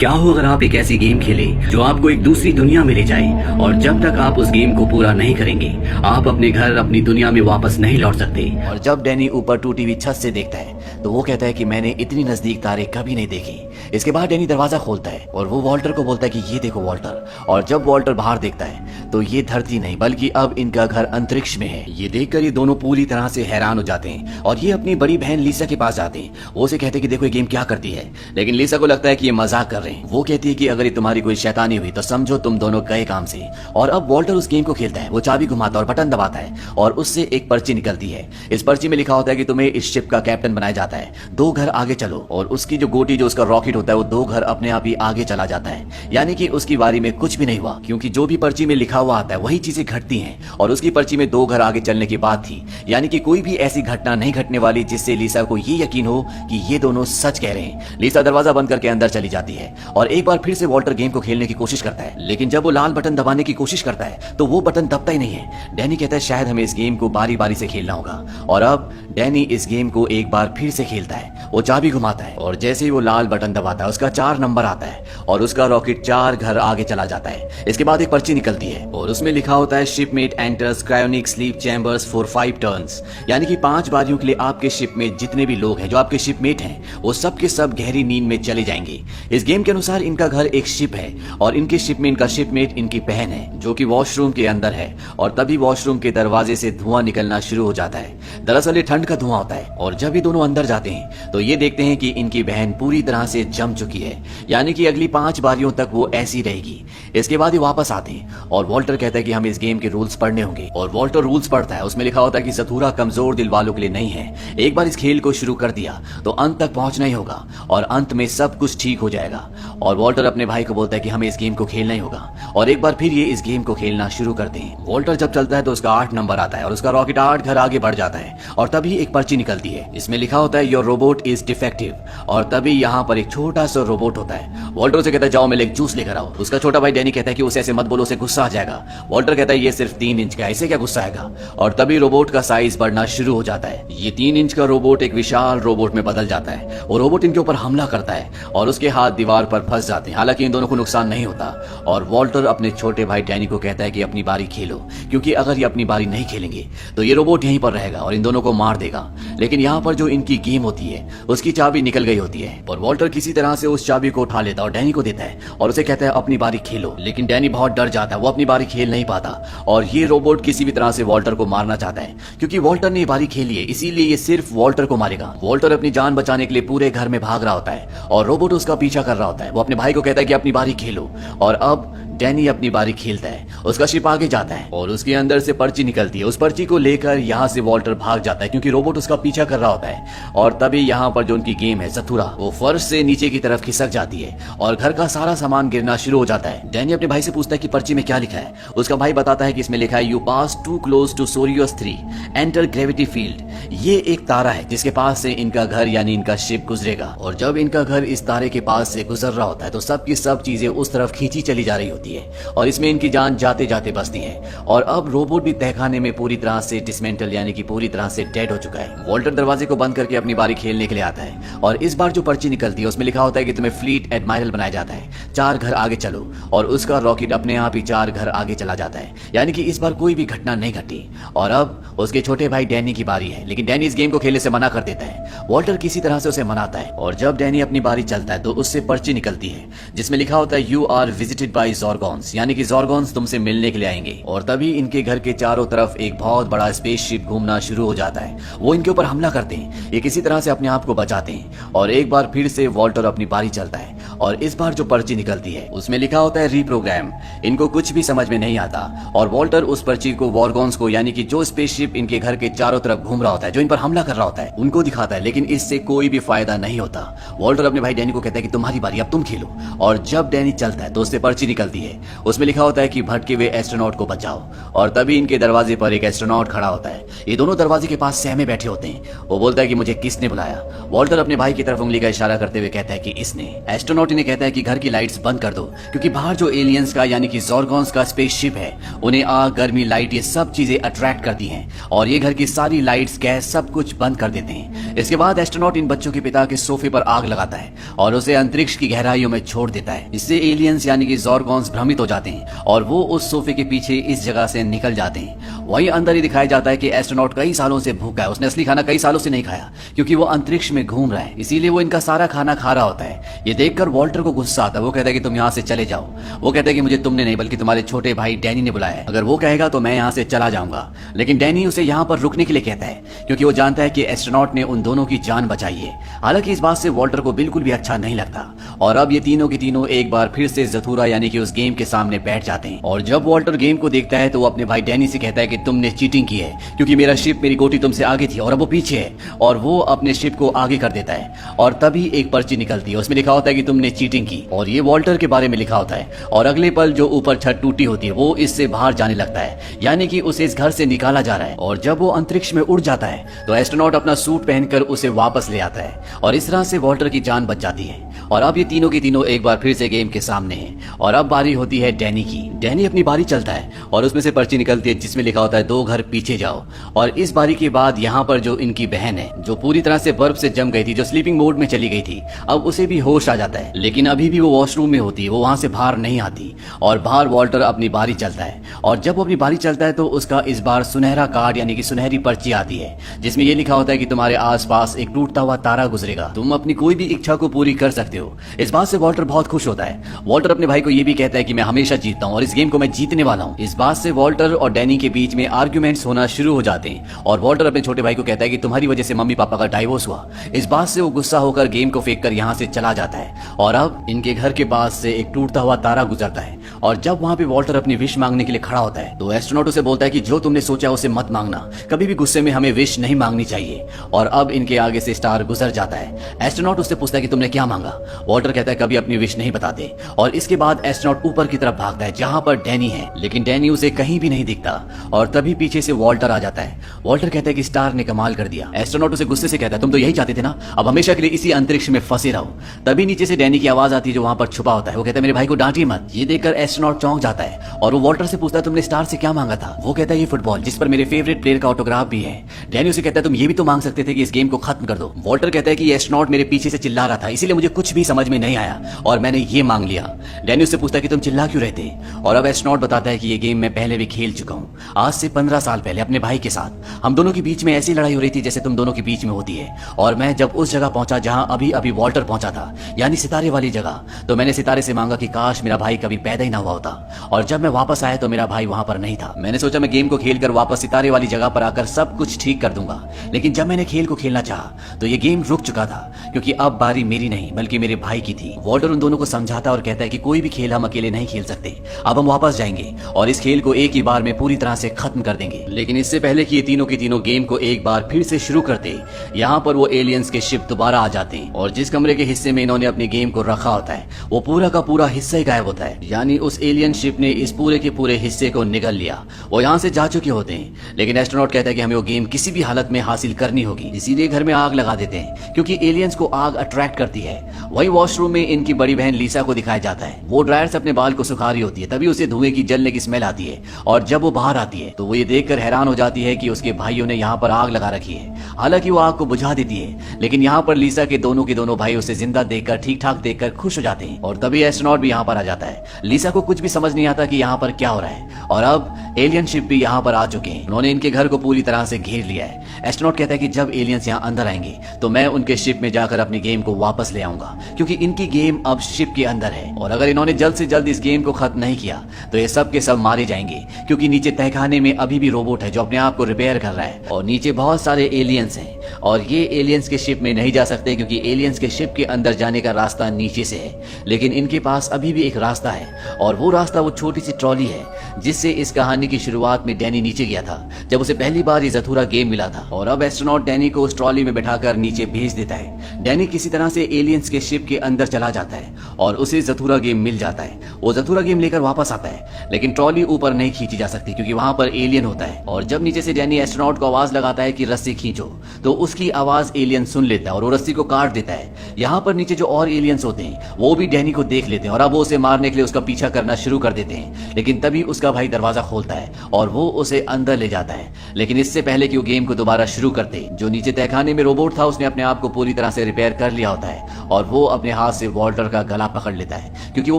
क्या हो अगर आप एक ऐसी गेम खेलें जो आपको एक दूसरी दुनिया में ले जाए और जब तक आप उस गेम को पूरा नहीं करेंगे आप अपने घर अपनी दुनिया में वापस नहीं लौट सकते। और जब डैनी ऊपर टूटी हुई छत से देखता है तो वो कहता है कि मैंने इतनी नजदीक तारे कभी नहीं देखी। इसके बाद डैनी दरवाजा खोलता है और वो वॉल्टर को बोलता है कि ये देखो वॉल्टर। और जब वॉल्टर बाहर देखता है तो ये धरती नहीं बल्कि अब इनका घर अंतरिक्ष में है। ये देखकर ये दोनों पूरी तरह से हैरान हो जाते हैं और ये अपनी बड़ी बहन लीसा के पास जाते हैं। वो उसे कहते हैं कि देखो ये गेम क्या करती है, लेकिन लीसा को लगता है कि ये मजाक कर रहे हैं। वो कहती है कि अगर ये तुम्हारी कोई शैतानी हुई तो समझो तुम दोनों गए काम से। और अब वॉल्टर उस गेम को खेलता है। वो चाबी घुमाता है और बटन दबाता है और उससे एक पर्ची निकलती है। इस पर्ची में लिखा होता है कि तुम्हें इस शिप का कैप्टन बनाया जाता है, 2 घर आगे चलो। और उसकी जो गोटी जो उसका रॉकेट होता है वो 2 घर अपने आप ही आगे चला जाता है। यानी कि उसकी बारी में कुछ भी नहीं हुआ क्योंकि जो भी पर्ची में लिखा हुआ आता है वही चीजें घटती हैं। और उसकी पर्ची में 2 घर आगे चलने की बात थी, यानी कि कोई भी ऐसी घटना नहीं घटने वाली जिससे लीसा को ये यकीन हो कि ये दोनों सच कह रहे हैं। लीसा दरवाजा बंद करके अंदर चली जाती है और एक बार फिर से वॉल्टर गेम को खेलने की कोशिश करता है, लेकिन जब वो लाल बटन दबाने की कोशिश करता है तो वो बटन दबता ही नहीं है। डैनी कहता है शायद हमें इस गेम को बारी बारी से खेलना होगा। और अब डैनी इस गेम को एक बार फिर से खेलता है। वो चाबी घुमाता है और जैसे ही वो लाल बटन दबाता है उसका 4 नंबर आता है और उसका रॉकेट 4 घर आगे चला जाता है। इसके बाद एक पर्ची निकलती है और उसमें लिखा होता है shipmate enters cryonic sleep chambers for 5 turns, यानी कि 5 बारियों के लिए आपके शिप में जितने भी लोग हैं जो आपके शिपमेट हैं वो सब के सब गहरी नींद में चले जाएंगे। इस गेम के अनुसार इनका घर एक शिप है और इनके शिप में इनका शिपमेट इनकी बहन है जो कि वॉशरूम के अंदर है। और तभी वॉशरूम के दरवाजे से धुआं निकलना शुरू हो जाता है। दरअसल ये ठंड का धुआं होता है। और जब ये दोनों अंदर जाते हैं तो ये देखते हैं कि इनकी बहन पूरी तरह से जम चुकी है, यानी कि अगली 5 बारियों तक वो ऐसी रहेगी। इसके बाद ये वापस आते हैं और वॉल्टर कहता है कि हमें इस गेम के रूल्स पढ़ने होंगे। और वॉल्टर रूल्स पढ़ता है। उसमें लिखा होता है कि ज़थूरा कमजोर दिल वालों के लिए नहीं है। एक बार इस खेल को शुरू कर दिया तो अंत तक पहुंचना ही होगा और अंत में सब कुछ ठीक हो जाएगा। और वॉल्टर अपने भाई को बोलता है कि हमें इस गेम को खेलना ही होगा। और एक बार फिर ये इस गेम को खेलना शुरू करते हैं। वॉल्टर जब चलता है तो उसका 8 नंबर आता है और उसका रॉकेट 8 घर आगे बढ़ जाता है। और तभी एक पर्ची निकलती है। इसमें लिखा होता है योर रोबोट इज डिफेक्टिव। और तभी यहाँ पर एक छोटा सा रोबोट होता है। वॉल्टर से कहता है जाओ मेरे लिए जूस लेकर आओ। उसका छोटा भाई डैनी कहता है कि उसे ऐसे मत बोलो, उसे गुस्सा आ जाएगा। वॉल्टर कहता है ये सिर्फ 3 इंच का है, इसे क्या गुस्सा आएगा। और तभी रोबोट का साइज बढ़ना शुरू हो जाता है। ये 3 इंच का रोबोट एक विशाल रोबोट में बदल जाता है और रोबोट इनके ऊपर हमला करता है और उसके हाथ दीवार पर फंस जाते हैं। हालांकि इन दोनों को नुकसान नहीं होता। और वॉल्टर अपने छोटे भाई डैनी को कहता है कि अपनी बारी खेलो, क्योंकि अगर ये अपनी बारी नहीं खेलेंगे तो ये रोबोट यहीं पर रहेगा और इन दोनों को मार देगा। लेकिन यहाँ पर जो इनकी गेम होती है उसकी चाबी निकल गई होती है और वॉल्टर किसी तरह से उस चाबी को उठा लेता है और डैनी को देता है और उसे कहता है अपनी बारी खेलो। लेकिन डैनी बहुत डर जाता है, वो अपनी बारी खेल नहीं पाता और ये रोबोट किसी भी तरह से वॉल्टर को मारना चाहता है क्योंकि वॉल्टर ने बारी खेली है, इसीलिए ये सिर्फ वॉल्टर को मारेगा। वॉल्टर अपनी जान बचाने के लिए पूरे घर में भाग रहा होता है और रोबोट उसका पीछा कर रहा होता है। वो अपने भाई को कहता है कि अपनी बारी खेलो। और अब डैनी अपनी बारी खेलता है। उसका शिप आगे जाता है और उसके अंदर से पर्ची निकलती है। उस पर्ची को लेकर यहाँ से वॉल्टर भाग जाता है क्योंकि रोबोट उसका पीछा कर रहा होता है। और तभी यहाँ पर जो उनकी गेम है ज़थूरा, वो फर्श से नीचे की तरफ खिसक जाती है और घर का सारा सामान गिरना शुरू हो जाता है। डैनी अपने भाई से पूछता है कि पर्ची में क्या लिखा है। उसका भाई बताता है कि इसमें लिखा है you pass too close to Sirius 3 enter gravity field. ये एक तारा है जिसके पास से इनका घर यानी इनका शिप गुजरेगा। और जब इनका घर इस तारे के पास से गुजर रहा होता है तो सब की सब चीजें उस तरफ खींची चली जा रही होती है और इसमें इनकी जान जाते जाते बचती है। और अब रोबोट भी तहखाने में पूरी तरह से डिसमेंटल यानी कि पूरी तरह से डेड हो चुका है। वॉल्टर दरवाजे को बंद करके अपनी बारी खेलने के लिए आता है और इस बार जो पर्ची निकलती है उसमें लिखा होता है कि तुम्हें फ्लीट एडमायरल बनाया जाता है, 4 घर आगे चलो। और उसका रॉकेट अपने आप ही 4 घर आगे चला जाता है, यानी कि इस बार कोई भी घटना नहीं घटी। और अब उसके छोटे भाई डैनी की बारी है, लेकिन डैनी इस गेम को खेलने से मना कर देता है। वॉल्टर किसी तरह से उसे मनाता है और जब डैनी अपनी बारी चलता है तो उससे पर्ची निकलती है जिसमें लिखा होता है यू आर विजिटेड बाय ज़ॉर्गॉन्स, यानी कि ज़ॉर्गॉन्स तुमसे मिलने के लिए आएंगे। और तभी इनके घर के चारों तरफ एक बहुत बड़ा स्पेसशिप घूमना शुरू हो जाता है। वो इनके ऊपर हमला करते हैं। ये किसी तरह से अपने आप को बचाते हैं और एक बार फिर से वॉल्टर अपनी बारी चलता है और इस बार जो पर्ची निकलती है उसमें लिखा होता है रीप्रोग्राम। इनको कुछ भी समझ में नहीं आता और वॉल्टर उस पर्ची को वॉर्गॉन्स को, यानी कि जो स्पेसशिप इनके घर के चारों तरफ घूम रहा होता है, जो इन पर हमला कर रहा होता है, उनको दिखाता है। लेकिन इससे कोई भी फायदा नहीं होता। वॉल्टर अपने भाई डैनी को कहता है कि तुम्हारी बारी, अब तुम खेलो। और जब डैनी चलता है तो उससे पर्ची निकलती है। उसमें लिखा होता है कि भटके हुए एस्ट्रोनॉट को बचाओ। और तभी इनके दरवाजे पर एक एस्ट्रोनॉट खड़ा होता है। ये दोनों दरवाजे के पास सहमे बैठे होते हैं। वो बोलता है कि मुझे किसने बुलाया। वॉल्टर अपने भाई की तरफ उंगली का इशारा करते हुए कहता है कि इसने। एस्ट्रोनॉट एस्ट्रोनॉट इन्हें कहता है कि घर की लाइट्स बंद कर दो, क्योंकि बाहर जो एलियंस का यानी कि ज़ॉर्गॉन्स का स्पेसशिप है उन्हें आग, गर्मी, लाइट ये सब चीजें अट्रैक्ट करती हैं और ये घर की सारी लाइट्स, गैस सब कुछ बंद कर देते हैं। इसके बाद एस्ट्रोनॉट इन बच्चों के पिता के सोफे पर आग लगाता है और उसे अंतरिक्ष की गहराइयों में छोड़ देता है। इससे एलियंस यानी कि ज़ॉर्गॉन्स भ्रमित हो जाते हैं और वो उस सोफे के पीछे इस जगह से निकल जाते हैं। वहीं अंदर ही दिखाया जाता है कि एस्ट्रोनॉट कई सालों से भूखा है, उसने असली खाना कई सालों से नहीं खाया क्योंकि वो अंतरिक्ष में घूम रहा है, इसीलिए वो इनका सारा खाना खा रहा होता है। ये देखकर वॉल्टर को गुस्सा आता है, वो कहता है कि तुम यहाँ से चले जाओ। वो कहता है कि मुझे तुमने नहीं बल्कि तुम्हारे छोटे भाई डैनी ने बुलाया है, अगर वो कहेगा तो मैं यहाँ से चला जाऊंगा। लेकिन डैनी उसे यहाँ पर रुकने के लिए कहता है क्योंकि वो जानता है कि एस्ट्रोनॉट ने उन दोनों की जान बचाई है। हालांकि इस बात से वॉल्टर को बिल्कुल भी अच्छा नहीं लगता और अब ये तीनों के तीनों एक बार फिर से जथूरा यानी कि उस गेम के सामने बैठ जाते हैं। और जब वॉल्टर गेम को देखता है तो वो अपने भाई डैनी से कहता है कि तुमने चीटिंग की है क्योंकि मेरा शिप, मेरी गोटी तुमसे आगे थी और अब वो पीछे है, और वो अपने शिप को आगे कर देता है। और तभी एक पर्ची निकलती है, उसमें लिखा होता है कि तुमने चीटिंग की और ये वॉल्टर के बारे में लिखा होता है। और अगले पल जो ऊपर छत टूटी होती है वो इससे बाहर जाने लगता है, यानी कि उसे इस घर से निकाला जा रहा है। और जब वो अंतरिक्ष में उड़ जाता है तो एस्ट्रोनॉट अपना सूट पहनकर उसे वापस ले आता है और इस तरह से वॉल्टर की जान बच जाती है। और अब ये तीनों के तीनों एक बार फिर से गेम के सामने हैं और अब बारी होती है डैनी की। डैनी अपनी बारी चलता है और उसमें से पर्ची निकलती है जिसमें लिखा होता है 2 घर पीछे जाओ। और इस बारी के बाद यहाँ पर जो इनकी बहन है जो पूरी तरह से बर्फ से जम गई थी, जो स्लीपिंग मोड में चली गई थी, अब उसे भी होश आ जाता है, लेकिन अभी भी वो वॉशरूम में होती है, वो वहां से बाहर नहीं आती। और बाहर वॉल्टर अपनी बारी चलता है और जब वो अपनी बारी चलता है तो उसका इस बार सुनहरा कार्ड यानी कि सुनहरी पर्ची आती है जिसमें ये लिखा होता है कि तुम्हारे आसपास एक टूटता हुआ तारा गुजरेगा, तुम अपनी कोई भी इच्छा को पूरी कर सकते हो। इस बात से वॉल्टर बहुत खुश होता है। वॉल्टर अपने भाई को ये भी कहता है कि मैं हमेशा जीतता हूँ और इस गेम को मैं जीतने वाला हूँ। इस बात से वॉल्टर और डैनी के बीच में आर्ग्यूमेंट्स होना शुरू हो जाते हैं और वॉल्टर अपने छोटे भाई को कहता है कि तुम्हारी वजह से मम्मी पापा का डाइवोर्स हुआ। इस बात से वो गुस्सा होकर गेम को फेंक कर यहाँ से चला जाता है और अब इनके घर के पास से एक टूटता हुआ तारा गुजरता है और जब वहाँ पे वॉल्टर अपनी विश मांगने के लिए खड़ा होता है तो एस्ट्रोनॉट उसे बोलता है कि जो तुमने सोचा उसे मत मांगना, कभी भी गुस्से में हमें विश नहीं मांगनी चाहिए। और अब इनके आगे से स्टार गुजर जाता है। एस्ट्रोनॉट उससे पूछता है कि तुमने क्या मांगा। वॉल्टर कहता है कभी अपनी विश नहीं बताते। और इसके बाद एस्ट्रोनॉट ऊपर की तरफ भागता है जहाँ पर डैनी है, लेकिन डैनी उसे कहीं भी नहीं दिखता और तभी पीछे से वॉल्टर आ जाता है। वॉल्टर कहता है कि स्टार ने कमाल कर दिया। एस्ट्रोनॉट उसे गुस्से से कहता है तुम तो यही चाहते थे ना, अब हमेशा के लिए इसी अंतरिक्ष में फंसे रहो। तभी नीचे से डैनी की आवाज आती है जो वहां पर छुपा होता है। वो कहता है मेरे भाई को डांटिए मत। ये देखकर एस्ट्रोनॉट चौंक जाता है और वो वॉल्टर से पूछता है तुमने स्टार से क्या मांगा था। वो कहता है ये फुटबॉल जिस पर मेरे फेवरेट प्लेयर का ऑटोग्राफ भी है। डैनी उसे कहता है तुम ये भी तो मांग सकते थे कि इस गेम को खत्म कर दो। वॉल्टर कहता है कि एस्ट्रोनॉट मेरे पीछे से चिल्ला रहा था इसीलिए मुझे कुछ भी समझ में नहीं आया और मैंने ये मांग लिया। डैनी उससे पूछता है कि तुम चिल्ला क्यों रहे थे और अब एस्ट्रोनॉट बताता है कि ये गेम मैं पहले भी खेल चुका हूँ, आज से 15 साल पहले अपने भाई के साथ। हम दोनों के बीच में ऐसी लड़ाई हो रही थी जैसे तुम दोनों के बीच में होती है और मैं जब उस जगह पहुंचा जहां अभी अभी वॉल्टर पहुंचा था यानी सितारे वाली जगह, तो मैंने सितारे से मांगा कि काश मेरा भाई कभी पैदा ही ना हुआ होता। और जब मैं वापस आया तो मेरा भाई वहां पर नहीं था। मैंने सोचा मैं गेम को खेलकर वापस सितारे वाली जगह पर आकर सब कुछ ठीक कर दूंगा, लेकिन जब मैंने खेल को खेलना चाहा तो ये गेम रुक चुका था क्योंकि अब बारी मेरी नहीं बल्कि मेरे भाई की थी। वॉल्टर उन दोनों को समझाता और कहता है कि कोई भी खेल हम अकेले नहीं खेल सकते, अब हम वापस जाएंगे और इस खेल को एक ही बार में पूरी तरह से खत्म कर देंगे। लेकिन इससे पहले कि ये तीनों के तीनों गेम को एक बार फिर से शुरू करते, यहाँ पर वो एलियंस के शिप दोबारा आ जाते हैं और जिस कमरे के हिस्से में इन्होंने अपने गेम को रखा होता है वो पूरा का पूरा हिस्सा ही गायब होता है, यानी उस एलियन शिप ने इस पूरे के पूरे हिस्से को निगल लिया। वो यहाँ से जा चुके होते हैं, लेकिन एस्ट्रोनॉट कहता है कि हमें वो गेम किसी भी हालत में हासिल करनी होगी, इसीलिए घर में आग लगा देते हैं क्योंकि एलियंस को आग अट्रैक्ट करती है। वही वॉशरूम में इनकी बड़ी बहन लीसा को दिखाया जाता है, वो ड्रायर से अपने बाल को सुखा रही होती है, तभी उसे धुएं की जलने की स्मेल आती है और जब वो बाहर आती है तो वो ये देखकर हैरान हो जाती है कि उसके भाइयों ने यहाँ पर आग लगा रखी है। हालांकि वो आग को बुझा देती है, लेकिन यहाँ पर लीसा के दोनों भाई उसे जिंदा देखकर ठीक ठाक देखकर खुश हो जाते हैं और तभी एस्ट्रोनॉट भी यहाँ पर आ जाता है। लीसा को कुछ भी समझ नहीं आता कि यहाँ पर क्या हो रहा है और अब एलियन शिप भी यहाँ पर आ चुके हैं। उन्होंने इनके घर को पूरी तरह से घेर लिया है। एस्ट्रोनॉट कहता है कि जब एलियंस यहाँ अंदर आएंगे तो मैं उनके शिप में जाकर अपनी गेम को वापस ले आऊंगा क्योंकि इनकी गेम अब शिप के अंदर है और अगर इन्होंने जल्द से जल्द इस गेम को खत्म नहीं किया तो ये सब के सब मारे जाएंगे क्योंकि नीचे तहखाने में अभी भी रोबोट है जो अपने आप को रिपेयर कर रहा है और नीचे बहुत सारे एलियंस हैं और ये एलियंस के शिप में नहीं जा सकते क्योंकि एलियंस के शिप के अंदर जाने का रास्ता नीचे से है, लेकिन इनके पास अभी भी एक रास्ता है और वो रास्ता वो छोटी सी ट्रॉली है जिससे इस कहानी की शुरुआत में डैनी नीचे गया था जब उसे पहली बार ये ज़थूरा गेम मिला था। और अब एस्ट्रोनॉट डैनी को उस ट्रॉली में बैठाकर नीचे भेज देता है। डैनी किसी तरह से एलियंस के शिप के अंदर चला जाता है और उसे ज़थूरा गेम मिल जाता है। वो ज़थूरा गेम लेकर वापस आता है, लेकिन ट्रॉली ऊपर नहीं खींची जा सकती क्योंकि वहां पर एलियन होता है। और जब नीचे से डैनी एस्ट्रोनॉट को आवाज लगाता है कि रस्सी खींचो, तो उसकी आवाज एलियन सुन लेता है और वो रस्सी को काट देता है। यहाँ पर नीचे जो और एलियंस होते हैं वो भी डैनी को देख लेते हैं और अब वो उसे मारने के लिए उसका पीछा करना शुरू कर देते हैं। लेकिन तभी उसका भाई दरवाजा खोलता है और वो उसे अंदर ले जाता है। लेकिन इससे पहले कि वो गेम को दोबारा शुरू करते, जो नीचे तहखाने में रोबोट था उसने अपने आप को पूरी तरह से रिपेयर कर लिया होता है और वो अपने हाथ से वॉल्टर का गला पकड़ लेता है क्योंकि वो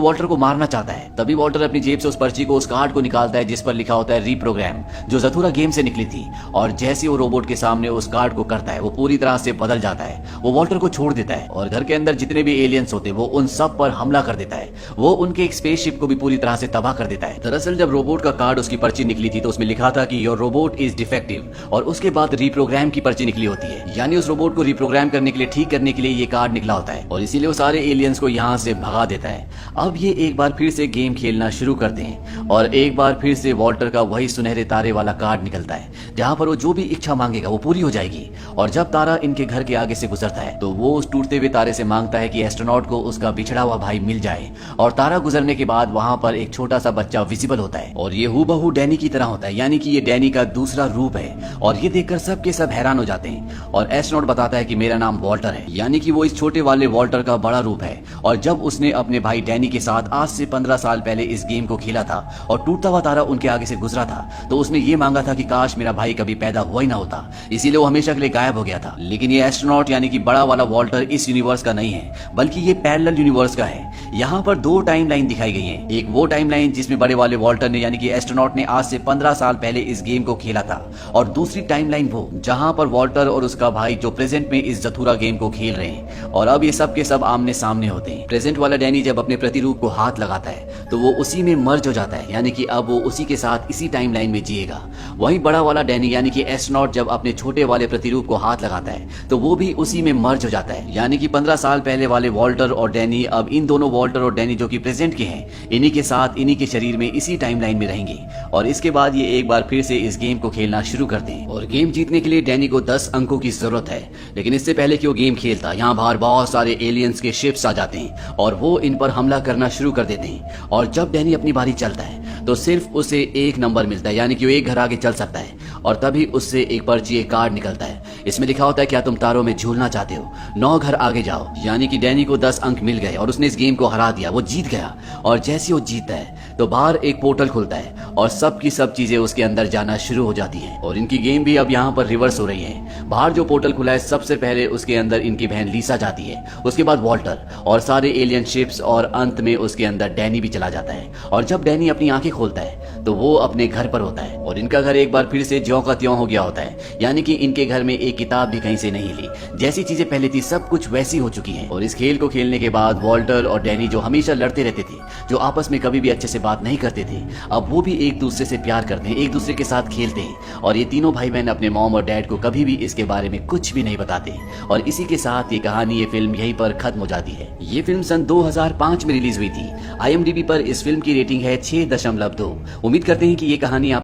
वॉल्टर को मारना चाहता है। तभी वॉल्टर अपनी जेब से उस पर्ची को, उस कार्ड को निकालता है जिस पर लिखा होता है रीप्रोग्राम, जो ज़थूरा गेम से निकली थी। और जैसे वो रोबोट के सामने उस कार्ड को करता है वो पूरी तरह से बदल जाता है। वो वॉल्टर को छोड़ देता है और घर के अंदर जितने भी एलियंस होते वो उन सब पर हमला कर देता है। वो उनके एक स्पेसशिप को भी पूरी तरह से तबाह कर देता है। दरअसल जब रोबोट का कार्ड, उसकी पर्ची निकली थी तो उसमें लिखा था कि योर रोबोट इज डिफेक्टिव, और उसके बाद रीप्रोग्राम की पर्ची निकली होती है, यानी उस रोबोट को रीप्रोग्राम करने के लिए, ठीक करने के लिए ये कार्ड निकला होता है और इसीलिए वो सारे एलियंस को यहाँ से भगा देता है। अब ये एक बार फिर से गेम खेलना शुरू करते हैं और एक बार फिर से वॉल्टर का वही सुनहरे तारे वाला कार्ड निकलता है जहाँ पर वो जो भी इच्छा मांगेगा वो पूरी हो जाएगी। और जब तारा इनके घर के आगे से गुजरता है तो वो उस टूटते हुए तारे से मांगता है कि एस्ट्रोनॉट को उसका बिछड़ा हुआ भाई मिल जाए। और तारा गुजरने के बाद वहां पर एक छोटा सा बच्चा विजिबल होता है और ये हूबहू डैनी की तरह होता है, यानी कि ये डैनी का दूसरा रूप है। और ये देखकर सब के सब हैरान हो जाते हैं और एस्ट्रोनॉट बताता है कि मेरा नाम वॉल्टर है, यानी कि वो इस छोटे वाले वॉल्टर का बड़ा रूप है। और जब उसने अपने भाई डैनी के साथ आज से 15 साल पहले इस गेम को खेला था और टूटता हुआ तारा उनके आगे से गुजरा था तो उसने ये मांगा था कि काश मेरा भाई कभी पैदा हुआ ही ना होता, इसीलिए वो हमेशा के लिए गायब हो गया था। लेकिन ये एस्ट्रोनॉट यानी कि बड़ा वाला वॉल्टर इस यूनिवर्स का नहीं है बल्कि ये पैरेलल यूनिवर्स का है। यहाँ पर दो टाइमलाइन दिखाई गई है। एक वो टाइमलाइन जिसमें बड़े वाले वॉल्टर ने यानी कि एस्ट्रोनॉट ने आज से 15 साल पहले इस गेम को खेला था, और दूसरी टाइमलाइन वो जहाँ पर वॉल्टर और उसका भाई जो प्रेजेंट में इस ज़थूरा गेम को खेल रहे हैं। और अब ये सब के सब आमने सामने होते हैं। प्रेजेंट वाला डैनी जब अपने प्रतिरूप को हाथ लगाता है तो वो उसी में मर्ज हो जाता है, यानी कि अब वो उसी के साथ इसी टाइमलाइन में जिएगा। वहीं बड़ा वाला डैनी यानी कि एस्ट्रोनॉट जब अपने छोटे वाले प्रतिरूप को हाथ लगाता है तो वो भी उसी में मर्ज हो जाता है, यानी कि 15 साल पहले वाले वॉल्टर और डैनी अब इन दोनों वॉल्टर और डैनी जो कि प्रेजेंट के हैं, इन्हीं के साथ इन्हीं के शरीर में इसी टाइमलाइन में रहेंगे। और इसके बाद ये एक बार फिर से इस गेम को खेलना शुरू करते हैं। और गेम जीतने के लिए डैनी को 10 अंकों की जरूरत है। लेकिन इससे पहले कि वो गेम खेलता, यहाँ बाहर बहुत सारे एलियंस के शिप्स आ जाते हैं और वो इन पर हमला करना शुरू कर देते हैं। और जब डैनी अपनी बारी चलता है तो सिर्फ उसे एक नंबर मिलता है, यानी कि वो एक घर आगे चल सकता है। और तभी उससे एक पर्ची, एक कार्ड निकलता है। इसमें लिखा होता है क्या तुम तारों में झूलना चाहते हो, 9 घर आगे जाओ। यानी कि डैनी को 10 अंक मिल गए और उसने इस गेम को हरा दिया, वो जीत गया। और जैसे वो जीतता है तो बाहर एक पोर्टल खुलता है और सब की सब चीजें उसके अंदर जाना शुरू हो जाती हैं। और इनकी गेम भी अब यहाँ पर रिवर्स हो रही है। बाहर जो पोर्टल खुला है सबसे पहले उसके अंदर इनकी बहन लीसा जाती है, उसके बाद वॉल्टर और सारे एलियन शिप्स, और अंत में उसके अंदर डैनी भी चला जाता है। और जब डैनी अपनी आंखें खोलता है तो वो अपने घर पर होता है और इनका घर एक बार फिर से ज्यों का त्यों हो गया होता है, यानी कि इनके घर में एक किताब भी कहीं से नहीं ली। जैसी चीजें पहले थी सब कुछ वैसी हो चुकी हैं। और इस खेल को खेलने के बाद वॉल्टर और डैनी जो हमेशा लड़ते रहते थे, जो आपस में कभी भी अच्छे से बात नहीं करते थे, अब वो भी एक दूसरे से प्यार करते हैं, एक दूसरे के साथ खेलते हैं। और ये तीनों भाई बहन अपने मॉम और डैड को कभी भी इसके बारे में कुछ भी नहीं बताते। और इसी के साथ ये कहानी, ये फिल्म यहीं पर खत्म हो जाती है। ये फिल्म सन 2005 में रिलीज हुई थी। IMDb पर इस फिल्म की रेटिंग है 6.2। उम्मीद करते हैं कि ये कहानी